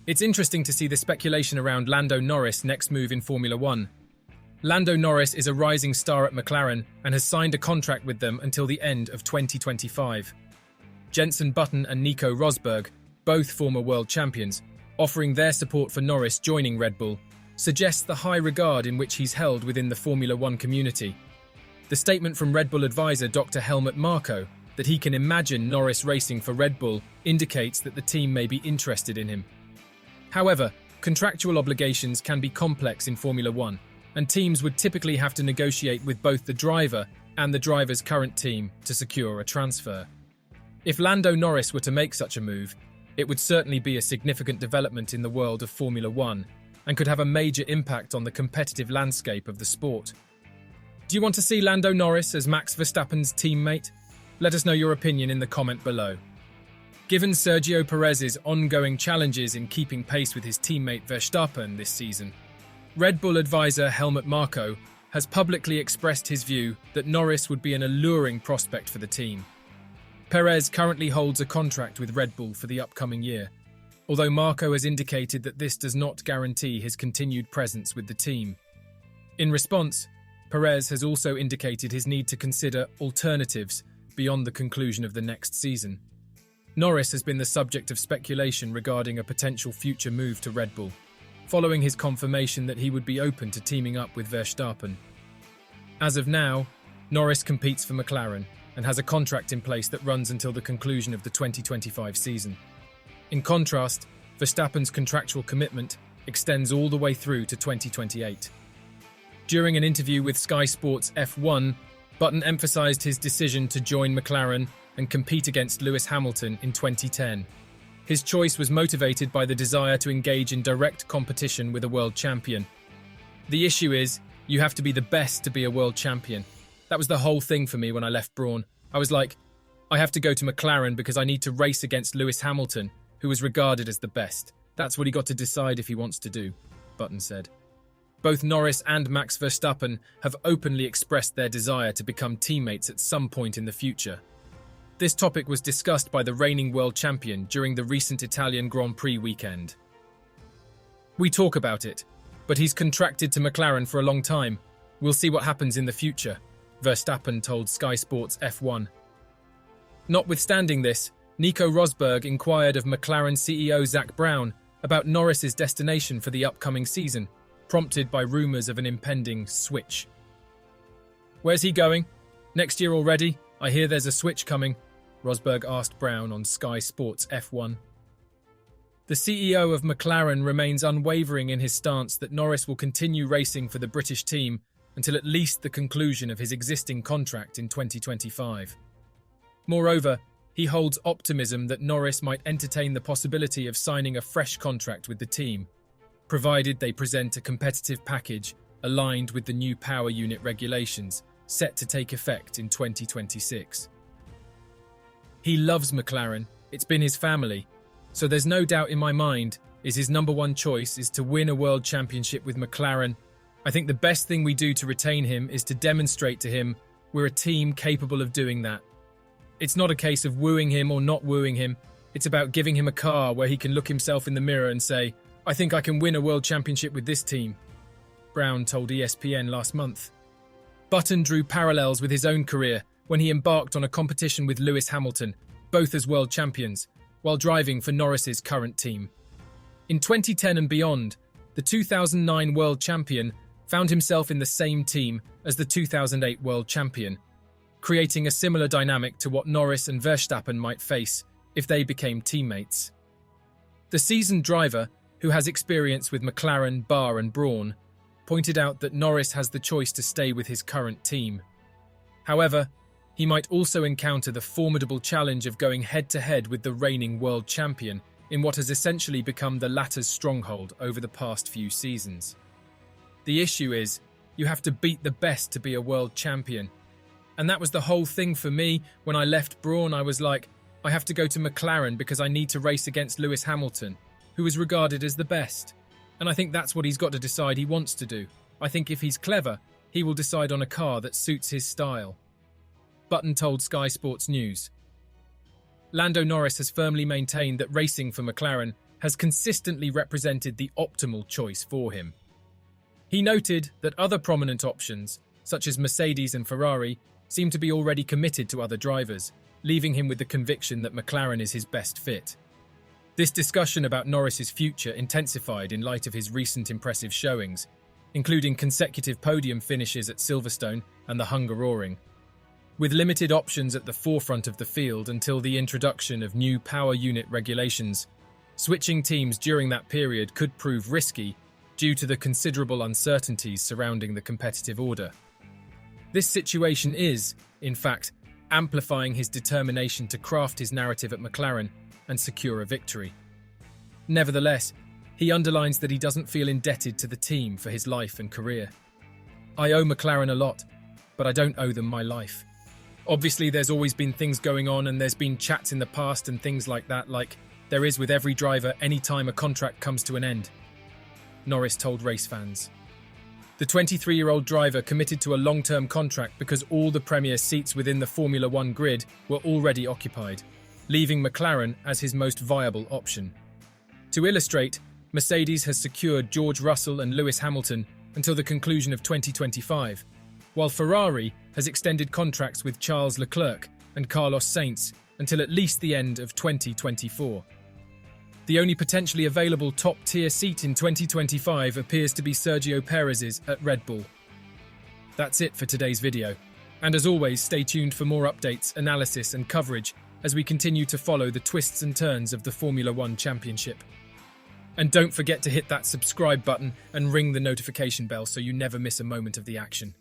It's interesting to see the speculation around Lando Norris' next move in Formula One. Lando Norris is a rising star at McLaren and has signed a contract with them until the end of 2025. Jenson and Nico Rosberg, both former world champions, offering their support for Norris joining Red Bull, suggests the high regard in which he's held within the Formula One community. The statement from Red Bull advisor Dr. Helmut Marko that he can imagine Norris racing for Red Bull indicates that the team may be interested in him. However, contractual obligations can be complex in Formula One, and teams would typically have to negotiate with both the driver and the driver's current team to secure a transfer. If Lando Norris were to make such a move, it would certainly be a significant development in the world of Formula One and could have a major impact on the competitive landscape of the sport. Do you want to see Lando Norris as Max Verstappen's teammate? Let us know your opinion in the comment below. Given Sergio Perez's ongoing challenges in keeping pace with his teammate Verstappen this season, Red Bull advisor Helmut Marko has publicly expressed his view that Norris would be an alluring prospect for the team. Perez currently holds a contract with Red Bull for the upcoming year, although Marko has indicated that this does not guarantee his continued presence with the team. In response, Perez has also indicated his need to consider alternatives beyond the conclusion of the next season. Norris has been the subject of speculation regarding a potential future move to Red Bull, following his confirmation that he would be open to teaming up with Verstappen. As of now, Norris competes for McLaren and has a contract in place that runs until the conclusion of the 2025 season. In contrast, Verstappen's contractual commitment extends all the way through to 2028. During an interview with Sky Sports F1, Button emphasized his decision to join McLaren and compete against Lewis Hamilton in 2010. His choice was motivated by the desire to engage in direct competition with a world champion. The issue is, you have to be the best to be a world champion. That was the whole thing for me when I left Brawn. I was like, I have to go to McLaren because I need to race against Lewis Hamilton, who was regarded as the best. That's what he got to decide if he wants to do, Button said. Both Norris and Max Verstappen have openly expressed their desire to become teammates at some point in the future. This topic was discussed by the reigning world champion during the recent Italian Grand Prix weekend. We talk about it, but he's contracted to McLaren for a long time. We'll see what happens in the future, Verstappen told Sky Sports F1. Notwithstanding this, Nico Rosberg inquired of McLaren CEO Zak Brown about Norris's destination for the upcoming season, prompted by rumours of an impending switch. Where's he going? Next year already? I hear there's a switch coming, Rosberg asked Brown on Sky Sports F1. The CEO of McLaren remains unwavering in his stance that Norris will continue racing for the British team until at least the conclusion of his existing contract in 2025. Moreover, he holds optimism that Norris might entertain the possibility of signing a fresh contract with the team, provided they present a competitive package aligned with the new power unit regulations set to take effect in 2026. He loves McLaren, it's been his family, so there's no doubt in my mind his number one choice is to win a world championship with McLaren. I think the best thing we do to retain him is to demonstrate to him we're a team capable of doing that. It's not a case of wooing him or not wooing him, it's about giving him a car where he can look himself in the mirror and say, I think I can win a world championship with this team, Brown told ESPN last month. Button drew parallels with his own career when he embarked on a competition with Lewis Hamilton, both as world champions, while driving for Norris's current team. In 2010 and beyond, the 2009 world champion found himself in the same team as the 2008 world champion, creating a similar dynamic to what Norris and Verstappen might face if they became teammates. The seasoned driver, who has experience with McLaren, Bar and Brawn, pointed out that Norris has the choice to stay with his current team. However, he might also encounter the formidable challenge of going head-to-head with the reigning world champion in what has essentially become the latter's stronghold over the past few seasons. The issue is, you have to beat the best to be a world champion. And that was the whole thing for me. When I left Brawn, I was like, I have to go to McLaren because I need to race against Lewis Hamilton, who is regarded as the best. And I think that's what he's got to decide he wants to do. I think if he's clever, he will decide on a car that suits his style. Button told Sky Sports News. Lando Norris has firmly maintained that racing for McLaren has consistently represented the optimal choice for him. He noted that other prominent options, such as Mercedes and Ferrari, seem to be already committed to other drivers, leaving him with the conviction that McLaren is his best fit. This discussion about Norris's future intensified in light of his recent impressive showings, including consecutive podium finishes at Silverstone and the Hungaroring. With limited options at the forefront of the field until the introduction of new power unit regulations, switching teams during that period could prove risky due to the considerable uncertainties surrounding the competitive order. This situation is, in fact, amplifying his determination to craft his narrative at McLaren and secure a victory. Nevertheless, he underlines that he doesn't feel indebted to the team for his life and career. "I owe McLaren a lot, but I don't owe them my life. Obviously, there's always been things going on and there's been chats in the past and things like that, like there is with every driver any time a contract comes to an end," Norris told race fans. The 23-year-old driver committed to a long-term contract because all the premier seats within the Formula One grid were already occupied, leaving McLaren as his most viable option. To illustrate, Mercedes has secured George Russell and Lewis Hamilton until the conclusion of 2025, while Ferrari has extended contracts with Charles Leclerc and Carlos Sainz until at least the end of 2024. The only potentially available top-tier seat in 2025 appears to be Sergio Perez's at Red Bull. That's it for today's video. And as always, stay tuned for more updates, analysis and coverage as we continue to follow the twists and turns of the Formula One Championship. And don't forget to hit that subscribe button and ring the notification bell so you never miss a moment of the action.